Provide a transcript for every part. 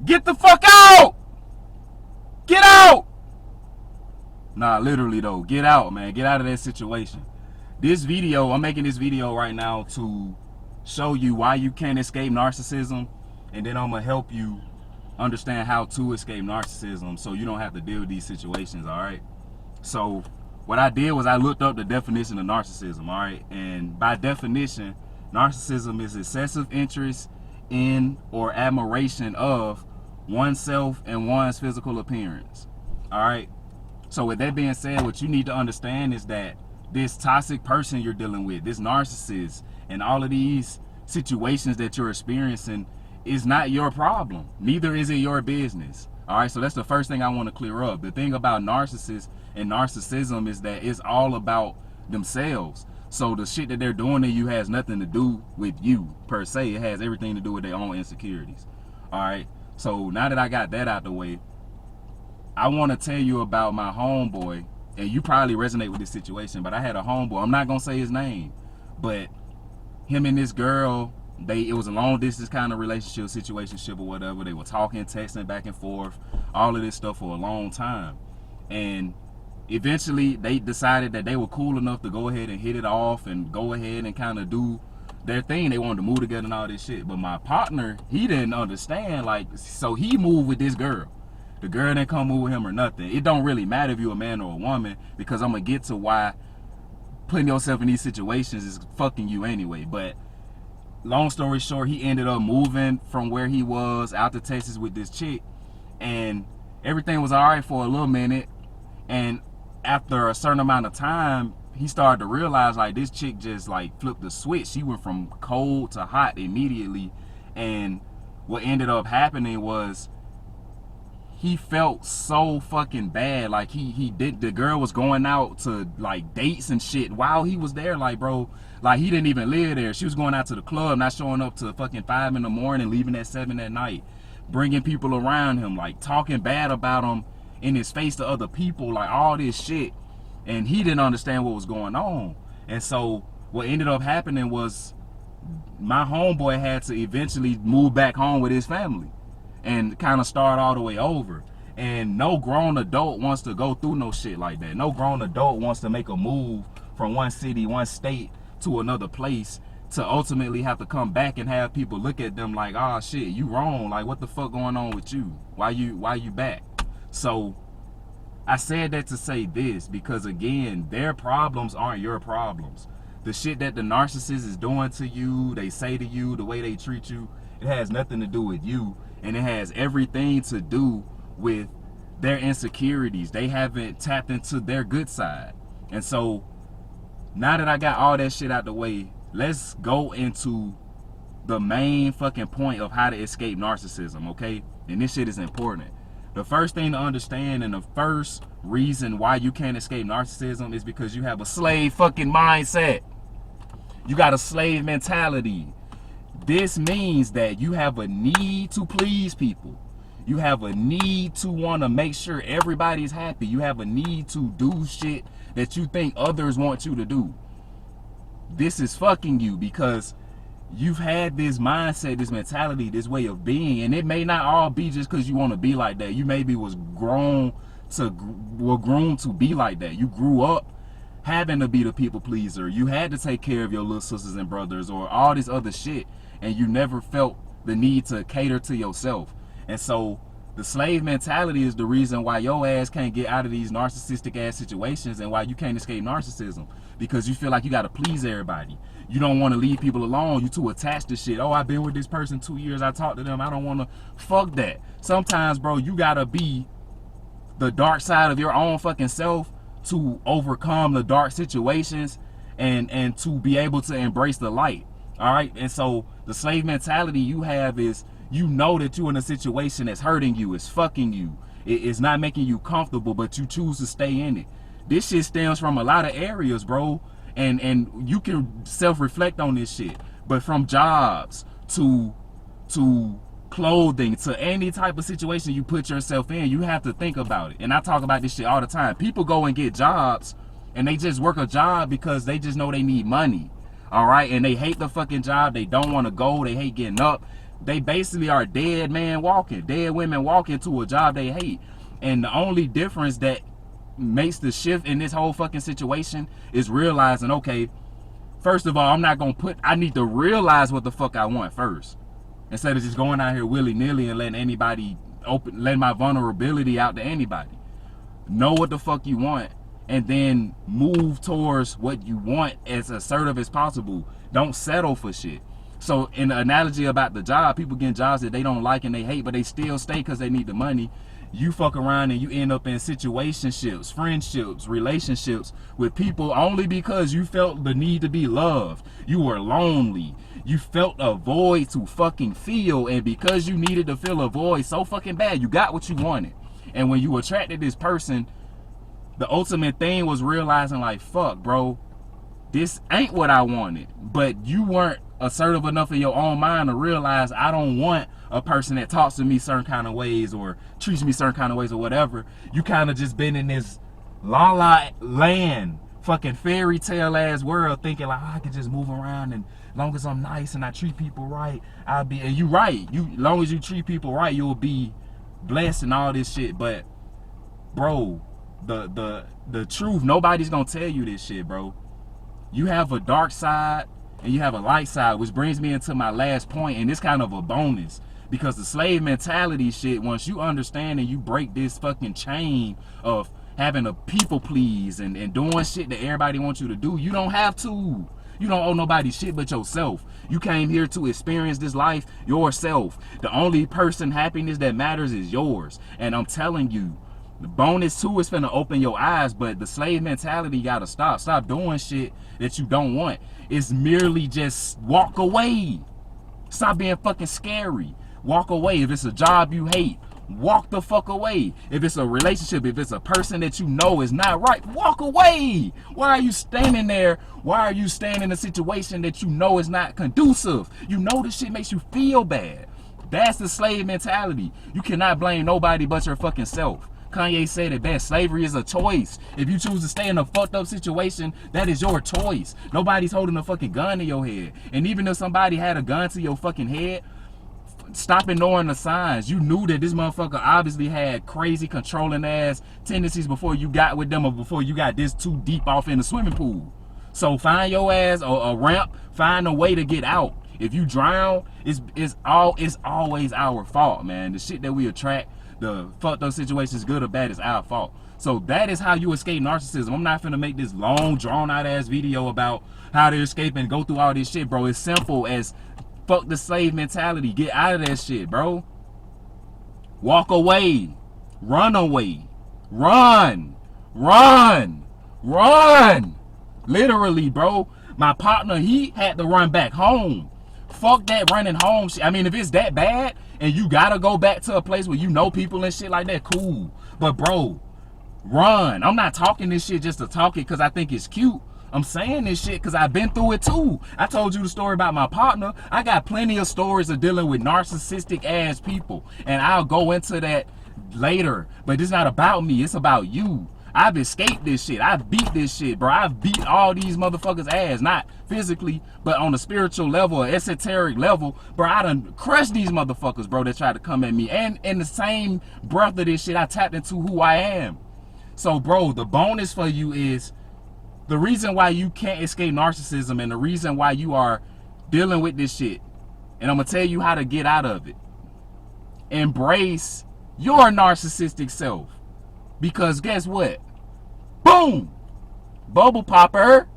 Get the fuck out! Get out! Nah, literally though, get out, man. Get out of that situation. This video, I'm making this video right now to show you why you can't escape narcissism, and then I'm gonna help you understand how to escape narcissism so you don't have to deal with these situations, all right? So what I did was I looked up the definition of narcissism, all right? And by definition, narcissism is excessive interest in or admiration of oneself and one's physical appearance, all right? So with that being said, what you need to understand is that this toxic person you're dealing with, this narcissist, and all of these situations that you're experiencing is not your problem. Neither is it your business. All right, so that's the first thing I want to clear up. The thing about narcissists and narcissism is that it's all about themselves. So the shit that they're doing to you has nothing to do with you per se. It has everything to do with their own insecurities. All right, so now that I got that out the way, I want to tell you about my homeboy, and you probably resonate with this situation, but I had a homeboy. I'm not going to say his name, but him and this girl, it was a long distance kind of relationship, situationship or whatever. They were talking, texting back and forth, all of this stuff for a long time. And eventually they decided that they were cool enough to go ahead and hit it off and go ahead and kind of do their thing. They wanted to move together and all this shit. But my partner, he didn't understand, like, so he moved with this girl. The girl didn't come move with him or nothing. It don't really matter if you're a man or a woman, because I'm going to get to why putting yourself in these situations is fucking you anyway. But long story short, he ended up moving from where he was out to Texas with this chick, and everything was all right for a little minute. And after a certain amount of time, he started to realize, like, this chick just like flipped the switch. She went from cold to hot immediately. And what ended up happening was he felt so fucking bad. Like the girl was going out to like dates and shit while he was there. Like, bro, like, he didn't even live there. She was going out to the club, not showing up to fucking 5 in the morning, leaving at 7 at night, bringing people around him, like talking bad about him in his face to other people, like all this shit. And he didn't understand what was going on. And so what ended up happening was my homeboy had to eventually move back home with his family and kind of start all the way over. And no grown adult wants to go through no shit like that. No grown adult wants to make a move from one city, one state to another place to ultimately have to come back and have people look at them like, oh shit, you wrong. Like, what the fuck going on with you? Why you back? So I said that to say this, because again, their problems aren't your problems. The shit that the narcissist is doing to you, they say to you, the way they treat you, it has nothing to do with you. And it has everything to do with their insecurities. They haven't tapped into their good side. And so now that I got all that shit out the way, let's go into the main fucking point of how to escape narcissism, okay? And this shit is important. The first thing to understand, and the first reason why you can't escape narcissism, is because you have a slave fucking mindset. You got a slave mentality. This means that you have a need to please people. You have a need to want to make sure everybody's happy. You have a need to do shit that you think others want you to do. This is fucking you, because you've had this mindset, this mentality, this way of being, and it may not all be just because you want to be like that. You maybe were groomed to be like that. You grew up having to be the people pleaser. You had to take care of your little sisters and brothers or all this other shit, and you never felt the need to cater to yourself. And so the slave mentality is the reason why your ass can't get out of these narcissistic ass situations, and why you can't escape narcissism, because you feel like you got to please everybody. You don't want to leave people alone. You too attached to shit. Oh, I've been with this person 2 years. I talked to them. I don't want to. Fuck that. Sometimes, bro, you got to be the dark side of your own fucking self to overcome the dark situations and to be able to embrace the light. All right. And so the slave mentality you have is, you know that you're in a situation that's hurting you, it's fucking you, it's not making you comfortable, but you choose to stay in it. This shit stems from a lot of areas, bro. And you can self-reflect on this shit. But from jobs to clothing to any type of situation you put yourself in, you have to think about it. And I talk about this shit all the time. People go and get jobs and they just work a job because they just know they need money. All right, and they hate the fucking job. They don't want to go. They hate getting up. they basically are dead men walking, dead women walking to a job they hate. And the only difference that makes the shift in this whole fucking situation is realizing, okay, first of all, I need to realize what the fuck I want first. Instead of just going out here willy-nilly and letting my vulnerability out to anybody. Know what the fuck you want, and then move towards what you want as assertive as possible. Don't settle for shit. So in the analogy about the job, people getting jobs that they don't like and they hate, but they still stay because they need the money. You fuck around and you end up in situationships, friendships, relationships with people only because you felt the need to be loved. You were lonely. You felt a void to fucking feel, and because you needed to fill a void so fucking bad, you got what you wanted. And when you attracted this person, the ultimate thing was realizing, like, fuck, bro, this ain't what I wanted. But you weren't assertive enough in your own mind to realize I don't want a person that talks to me certain kind of ways or treats me certain kind of ways or whatever. You kind of just been in this la la land, fucking fairy tale ass world, thinking like, oh, I can just move around, and as long as I'm nice and I treat people right, I'll be. And you right, as long as you treat people right, you'll be blessed and all this shit. But bro, the truth, nobody's gonna tell you this shit, bro. You have a dark side and you have a light side, which brings me into my last point, and it's kind of a bonus, because the slave mentality shit, once you understand and you break this fucking chain of having to people please and doing shit that everybody wants you to do, you don't have to. You don't owe nobody shit but yourself. You came here to experience this life yourself. The only person happiness that matters is yours. And I'm telling you, the bonus too is finna open your eyes, but the slave mentality gotta stop. Stop doing shit that you don't want. It's merely just walk away. Stop being fucking scary. Walk away. If it's a job you hate, walk the fuck away. If it's a relationship, if it's a person that you know is not right, walk away. Why are you standing there? Why are you staying in a situation that you know is not conducive? You know this shit makes you feel bad. That's the slave mentality. You cannot blame nobody but your fucking self. Kanye said it best. Slavery is a choice. If you choose to stay in a fucked up situation, that is your choice. Nobody's holding a fucking gun to your head. And even if somebody had a gun to your fucking head, stop ignoring the signs. You knew that this motherfucker obviously had crazy controlling ass tendencies before you got with them, or before you got this too deep off in the swimming pool. So find your ass a ramp, find a way to get out. If you drown, it's always our fault, man. The shit that we attract, the fucked up situations, good or bad, is our fault. So that is how you escape narcissism. I'm not finna make this long, drawn out ass video about how to escape and go through all this shit, bro. It's simple as fuck the slave mentality. Get out of that shit, bro. Walk away. Run away. Run. Run. Run. Literally, bro. My partner, he had to run back home. Fuck that running home shit. I mean, if it's that bad and you gotta go back to a place where you know people and shit like that, cool. But bro, run. I'm not talking this shit just to talk it because I think it's cute. I'm saying this shit because I've been through it too. I told you the story about my partner. I got plenty of stories of dealing with narcissistic ass people, and I'll go into that later. But it's not about me, it's about you. I've escaped this shit. I beat this shit, bro. I've beat all these motherfuckers' ass. Not physically, but on a spiritual level, an esoteric level. Bro, I done crushed these motherfuckers, bro, that tried to come at me. And in the same breath of this shit, I tapped into who I am. So, bro, the bonus for you is the reason why you can't escape narcissism, and the reason why you are dealing with this shit. And I'm going to tell you how to get out of it. Embrace your narcissistic self. Because guess what? Boom! Bubble popper.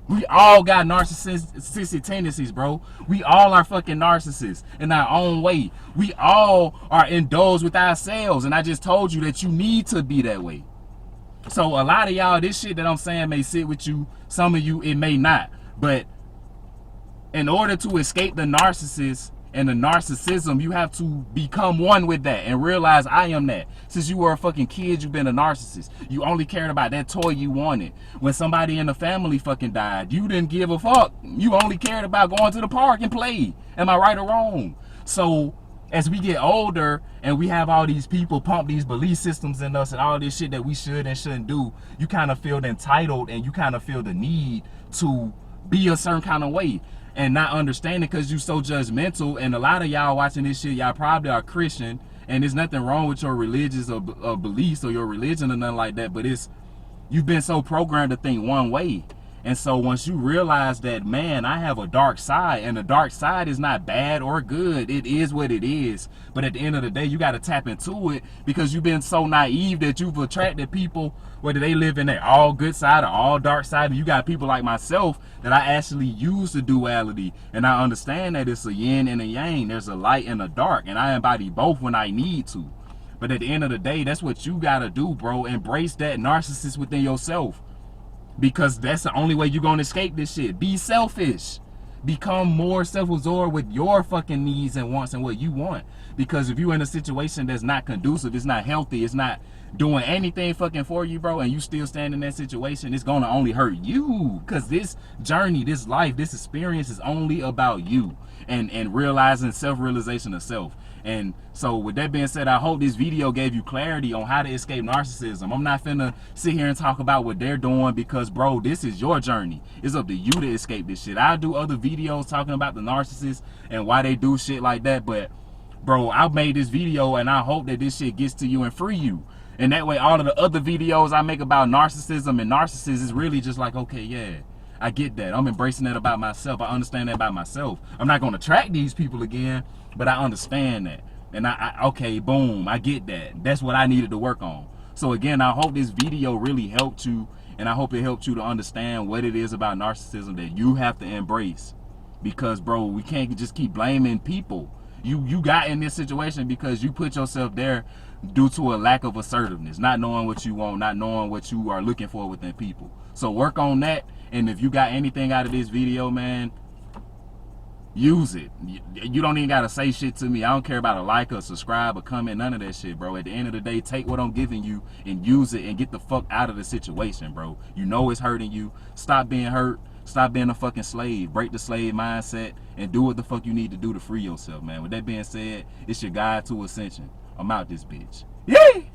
We all got narcissistic tendencies, bro. We all are fucking narcissists in our own way. We all are indulged with ourselves. And I just told you that you need to be that way. So a lot of y'all, this shit that I'm saying may sit with you. Some of you, it may not. But in order to escape the narcissist and the narcissism, you have to become one with that and realize I am that. Since you were a fucking kid, you've been a narcissist. You only cared about that toy you wanted. When somebody in the family fucking died, you didn't give a fuck. You only cared about going to the park and play. Am I right or wrong? So as we get older and we have all these people pump these belief systems in us and all this shit that we should and shouldn't do, you kind of feel entitled and you kind of feel the need to be a certain kind of way. and not understanding because you so judgmental. And a lot of y'all watching this shit, y'all probably are Christian, and there's nothing wrong with your religious or beliefs or your religion or nothing like that, but it's, you've been so programmed to think one way. And so once you realize that, man, I have a dark side, and the dark side is not bad or good, it is what it is. But at the end of the day, you got to tap into it, because you've been so naive that you've attracted people, whether they live in their all good side or all dark side. And you got people like myself that I actually use the duality, and I understand that it's a yin and a yang, there's a light and a dark, and I embody both when I need to. But at the end of the day, that's what you got to do, bro. Embrace that narcissist within yourself, because that's the only way you're going to escape this shit. Be selfish. Become more self-absorbed with your fucking needs and wants and what you want. Because if you're in a situation that's not conducive, it's not healthy, it's not doing anything fucking for you, bro, and you still stand in that situation, it's going to only hurt you. Because this journey, this life, this experience is only about you and realizing self-realization of self. And so with that being said, I hope this video gave you clarity on how to escape narcissism. I'm not finna sit here and talk about what they're doing, because, bro, this is your journey. It's up to you to escape this shit. I'll do other videos talking about the narcissists and why they do shit like that. But, bro, I made this video, and I hope that this shit gets to you and free you. And that way, all of the other videos I make about narcissism and narcissists is really just like, okay, yeah, I get that. I'm embracing that about myself. I understand that about myself. I'm not going to track these people again, but I understand that. And okay, boom, I get that. That's what I needed to work on. So again, I hope this video really helped you, and I hope it helped you to understand what it is about narcissism that you have to embrace. Because, bro, we can't just keep blaming people. You got in this situation because you put yourself there due to a lack of assertiveness, not knowing what you want, not knowing what you are looking for within people. So work on that. And if you got anything out of this video, man, use it. You don't even gotta say shit to me. I don't care about a like or subscribe or comment, none of that shit, bro. At the end of the day, take what I'm giving you and use it and get the fuck out of the situation, bro. You know it's hurting you. Stop being hurt. Stop being a fucking slave. Break the slave mindset and do what the fuck you need to do to free yourself, man. With that being said, it's your guide to ascension. I'm out this bitch. Yay!